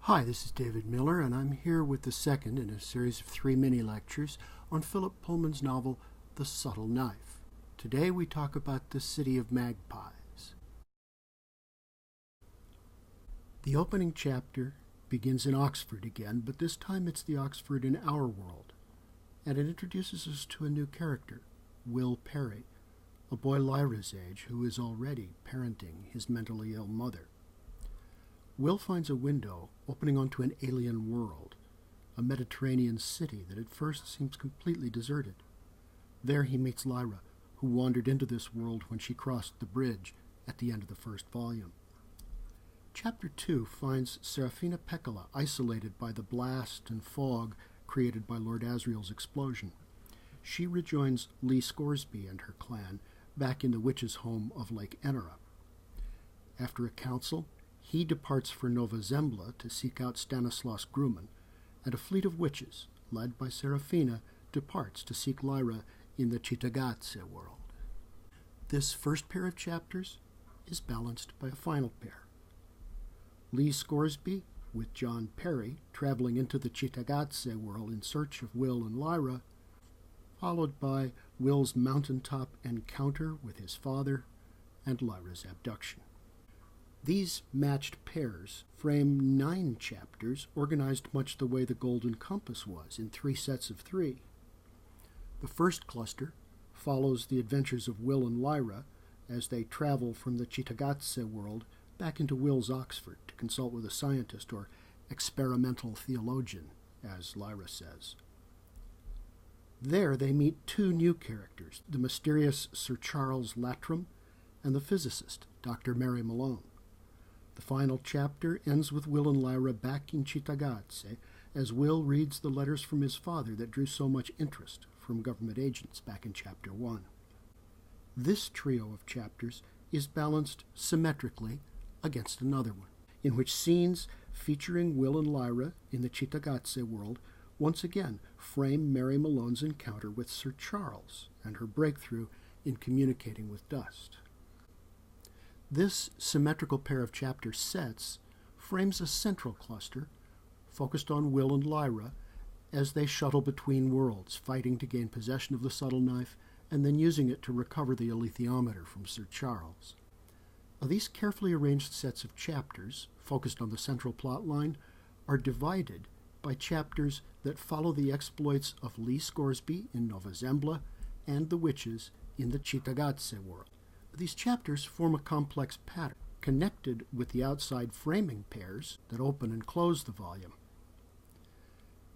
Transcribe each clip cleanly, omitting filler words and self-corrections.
Hi, this is David Miller, and I'm here with the second in a series of 3 mini-lectures on Philip Pullman's novel, The Subtle Knife. Today we talk about the City of Magpies. The opening chapter begins in Oxford again, but this time it's the Oxford in our world, and it introduces us to a new character, Will Perry, a boy Lyra's age who is already parenting his mentally ill mother. Will finds a window opening onto an alien world, a Mediterranean city that at first seems completely deserted. There he meets Lyra, who wandered into this world when she crossed the bridge at the end of the first volume. Chapter 2 finds Serafina Pekkala isolated by the blast and fog created by Lord Asriel's explosion. She rejoins Lee Scoresby and her clan back in the witches' home of Lake Enera. After a council, he departs for Nova Zembla to seek out Stanislaus Grumman, and a fleet of witches, led by Serafina, departs to seek Lyra in the Cittàgazze world. This first pair of chapters is balanced by a final pair. Lee Scoresby, with John Perry, traveling into the Cittàgazze world in search of Will and Lyra, followed by Will's mountaintop encounter with his father and Lyra's abduction. These matched pairs frame 9 chapters organized much the way the Golden Compass was, in 3 sets of 3. The first cluster follows the adventures of Will and Lyra as they travel from the Cittàgazze world back into Will's Oxford to consult with a scientist, or experimental theologian, as Lyra says. There they meet 2 new characters, the mysterious Sir Charles Latram and the physicist, Dr. Mary Malone. The final chapter ends with Will and Lyra back in Cittàgazze as Will reads the letters from his father that drew so much interest from government agents back in Chapter 1. This trio of chapters is balanced symmetrically against another one, in which scenes featuring Will and Lyra in the Cittàgazze world once again frame Mary Malone's encounter with Sir Charles and her breakthrough in communicating with dust. This symmetrical pair of chapter sets frames a central cluster focused on Will and Lyra as they shuttle between worlds, fighting to gain possession of the subtle knife and then using it to recover the alethiometer from Sir Charles. These carefully arranged sets of chapters, focused on the central plot line, are divided by chapters that follow the exploits of Lee Scoresby in Nova Zembla and the witches in the Cittàgazze world. These chapters form a complex pattern, connected with the outside framing pairs that open and close the volume.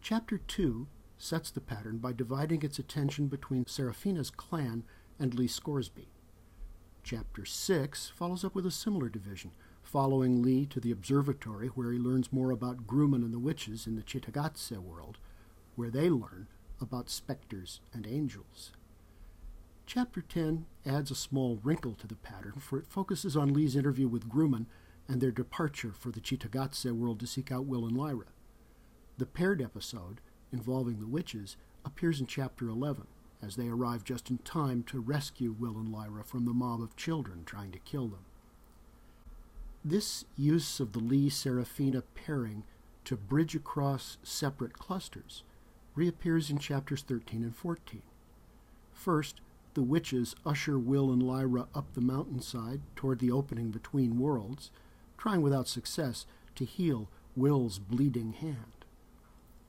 Chapter 2 sets the pattern by dividing its attention between Serafina's clan and Lee Scoresby. Chapter 6 follows up with a similar division, following Lee to the observatory where he learns more about Grumman and the witches in the Cittàgazze world, where they learn about specters and angels. Chapter 10 adds a small wrinkle to the pattern, for it focuses on Lee's interview with Grumman and their departure for the Cittàgazze world to seek out Will and Lyra. The paired episode, involving the witches, appears in Chapter 11, as they arrive just in time to rescue Will and Lyra from the mob of children trying to kill them. This use of the Lee-Serafina pairing to bridge across separate clusters reappears in Chapters 13 and 14. First, the witches usher Will and Lyra up the mountainside toward the opening between worlds, trying without success to heal Will's bleeding hand.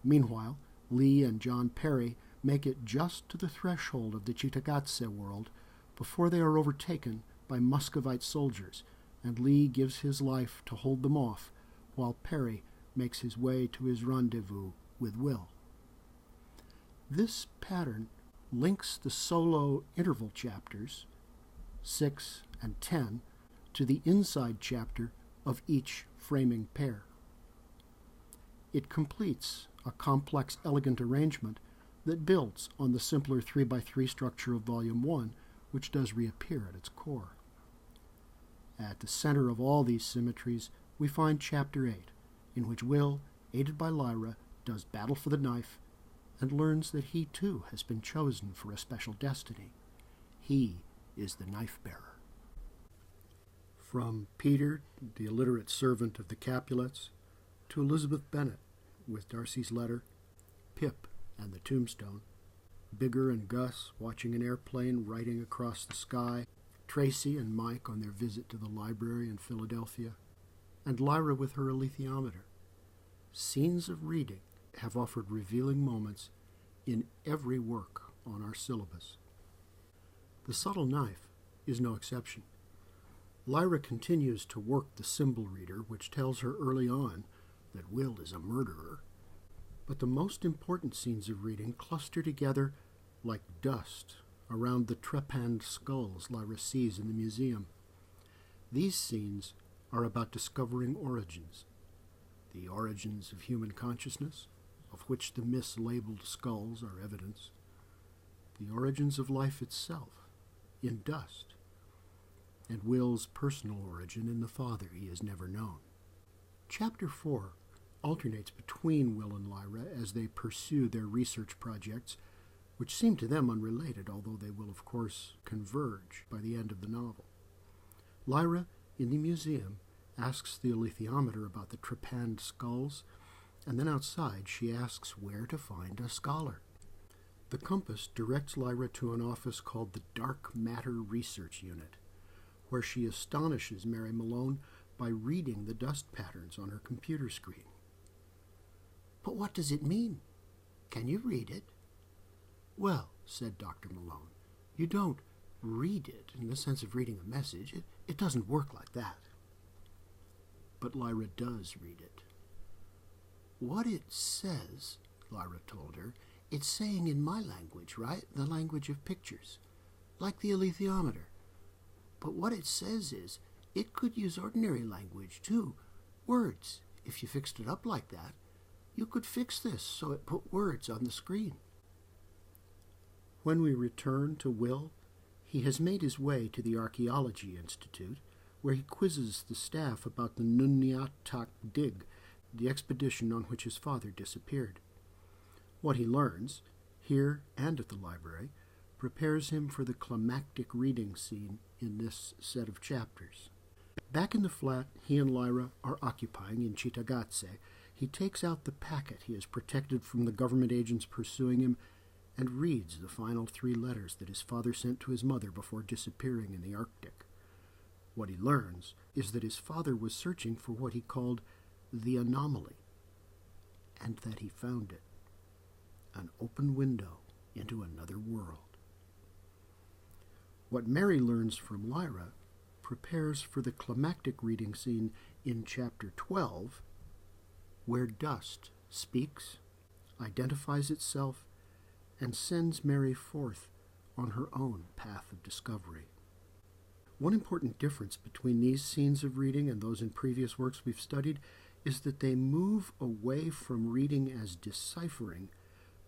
Meanwhile, Lee and John Perry make it just to the threshold of the Cittàgazze world before they are overtaken by Muscovite soldiers, and Lee gives his life to hold them off, while Perry makes his way to his rendezvous with Will. This pattern links the solo interval chapters, 6 and 10, to the inside chapter of each framing pair. It completes a complex, elegant arrangement that builds on the simpler 3x3 structure of Volume 1, which does reappear at its core. At the center of all these symmetries, we find Chapter 8, in which Will, aided by Lyra, does battle for the knife and learns that he too has been chosen for a special destiny. He is the knife-bearer. From Peter, the illiterate servant of the Capulets, to Elizabeth Bennet with Darcy's letter, Pip and the tombstone, Bigger and Gus watching an airplane riding across the sky, Tracy and Mike on their visit to the library in Philadelphia, and Lyra with her alethiometer. Scenes of reading have offered revealing moments in every work on our syllabus. The Subtle Knife is no exception. Lyra continues to work the symbol reader, which tells her early on that Will is a murderer. But the most important scenes of reading cluster together like dust around the trepanned skulls Lyra sees in the museum. These scenes are about discovering origins. The origins of human consciousness, of which the mislabeled skulls are evidence. The origins of life itself, in dust. And Will's personal origin in the father he has never known. Chapter 4 alternates between Will and Lyra as they pursue their research projects, which seem to them unrelated, although they will, of course, converge by the end of the novel. Lyra, in the museum, asks the alethiometer about the trepanned skulls, and then outside she asks where to find a scholar. The compass directs Lyra to an office called the Dark Matter Research Unit, where she astonishes Mary Malone by reading the dust patterns on her computer screen. "But what does it mean? Can you read it?" "Well," said Dr. Malone, "you don't read it in the sense of reading a message. It doesn't work like that." But Lyra does read it. "What it says," Lyra told her, "it's saying in my language, right? The language of pictures. Like the alethiometer. But what it says is, it could use ordinary language, too. Words. If you fixed it up like that, you could fix this so it put words on the screen." When we return to Will, he has made his way to the Archaeology Institute, where he quizzes the staff about the Nunatak dig, the expedition on which his father disappeared. What he learns, here and at the library, prepares him for the climactic reading scene in this set of chapters. Back in the flat he and Lyra are occupying in Cittàgazze, he takes out the packet he has protected from the government agents pursuing him and reads the final 3 letters that his father sent to his mother before disappearing in the Arctic. What he learns is that his father was searching for what he called the anomaly, and that he found it. An open window into another world. What Mary learns from Lyra prepares for the climactic reading scene in Chapter 12, where dust speaks, identifies itself, and sends Mary forth on her own path of discovery. One important difference between these scenes of reading and those in previous works we've studied is that they move away from reading as deciphering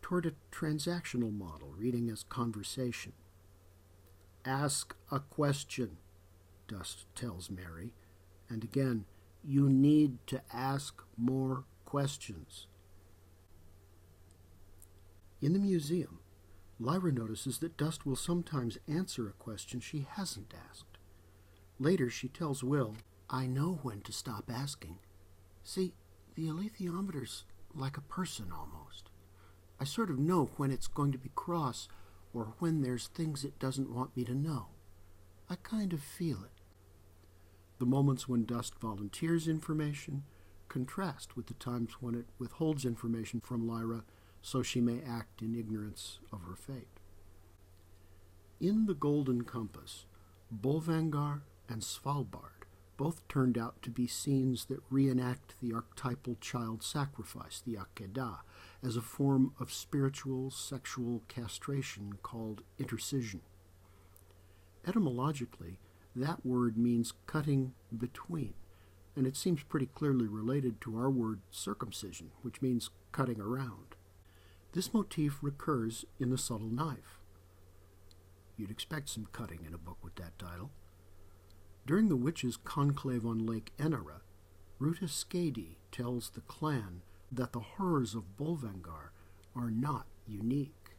toward a transactional model, reading as conversation. "Ask a question," Dust tells Mary, and again, "you need to ask more questions." In the museum, Lyra notices that Dust will sometimes answer a question she hasn't asked. Later, she tells Will, "I know when to stop asking. See, the alethiometer's like a person almost. I sort of know when it's going to be cross or when there's things it doesn't want me to know. I kind of feel it." The moments when Dust volunteers information contrast with the times when it withholds information from Lyra so she may act in ignorance of her fate. In The Golden Compass, Bolvangar and Svalbard both turned out to be scenes that reenact the archetypal child sacrifice, the Akedah, as a form of spiritual sexual castration called intercision. Etymologically, that word means cutting between, and it seems pretty clearly related to our word circumcision, which means cutting around. This motif recurs in The Subtle Knife. You'd expect some cutting in a book with that title. During the witches' conclave on Lake Enara, Ruta Skadi tells the clan that the horrors of Bolvangar are not unique.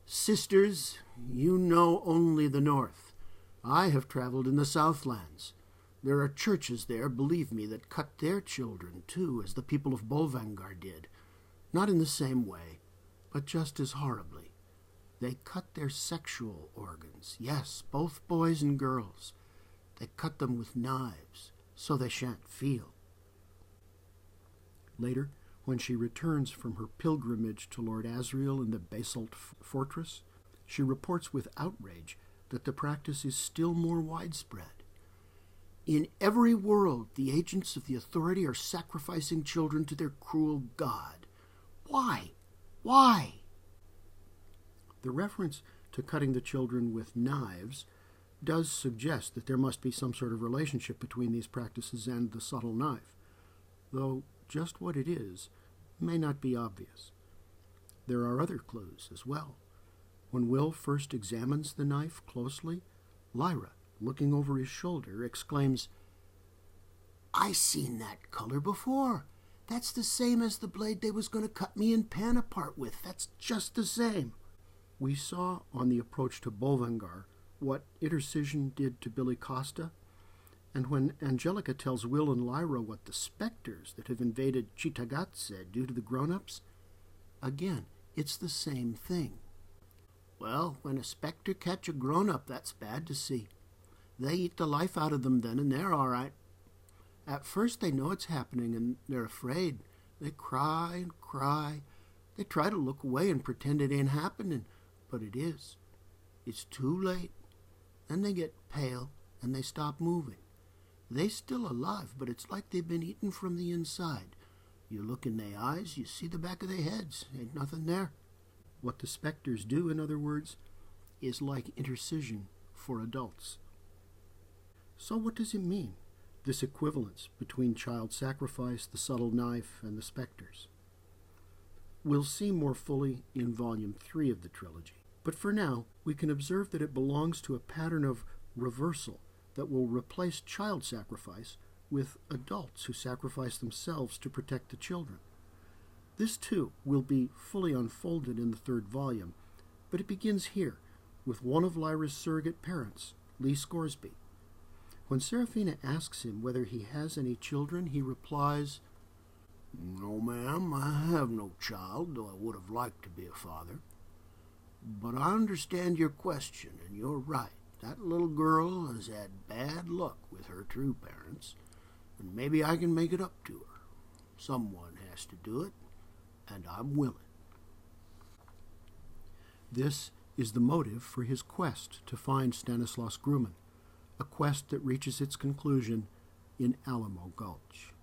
"Sisters, you know only the north. I have traveled in the Southlands. There are churches there, believe me, that cut their children, too, as the people of Bolvangar did. Not in the same way, but just as horribly. They cut their sexual organs, yes, both boys and girls. They cut them with knives, so they shan't feel. Later, when she returns from her pilgrimage to Lord Asriel in the Basalt Fortress, she reports with outrage that the practice is still more widespread. In every world, the agents of the authority are sacrificing children to their cruel god. Why? Why? The reference to cutting the children with knives does suggest that there must be some sort of relationship between these practices and the subtle knife, though just what it is may not be obvious. There are other clues as well. When Will first examines the knife closely, Lyra, looking over his shoulder, exclaims, "I seen that color before. That's the same as the blade they was going to cut me and Pan apart with. That's just the same." We saw on the approach to Bolvangar what intercision did to Billy Costa, and when Angelica tells Will and Lyra what the specters that have invaded Cittàgazze do to the grown-ups, again, it's the same thing. Well, when a specter catch a grown-up, that's bad to see. They eat the life out of them then, and they're all right. At first they know it's happening, and they're afraid. They cry and cry. They try to look away and pretend it ain't happening, but it is. It's too late. Then they get pale, and they stop moving. They still alive, but it's like they've been eaten from the inside. You look in their eyes, you see the back of their heads. Ain't nothing there. What the specters do, in other words, is like intercision for adults. So what does it mean, this equivalence between child sacrifice, the subtle knife, and the specters? We'll see more fully in Volume 3 of the trilogy, but for now we can observe that it belongs to a pattern of reversal that will replace child sacrifice with adults who sacrifice themselves to protect the children. This, too, will be fully unfolded in the third volume, but it begins here with one of Lyra's surrogate parents, Lee Scoresby. When Seraphina asks him whether he has any children, he replies, "No, ma'am, I have no child, though I would have liked to be a father. But I understand your question, and you're right. That little girl has had bad luck with her true parents, and maybe I can make it up to her. Someone has to do it, and I'm willing." This is the motive for his quest to find Stanislaus Grumman, a quest that reaches its conclusion in Alamo Gulch.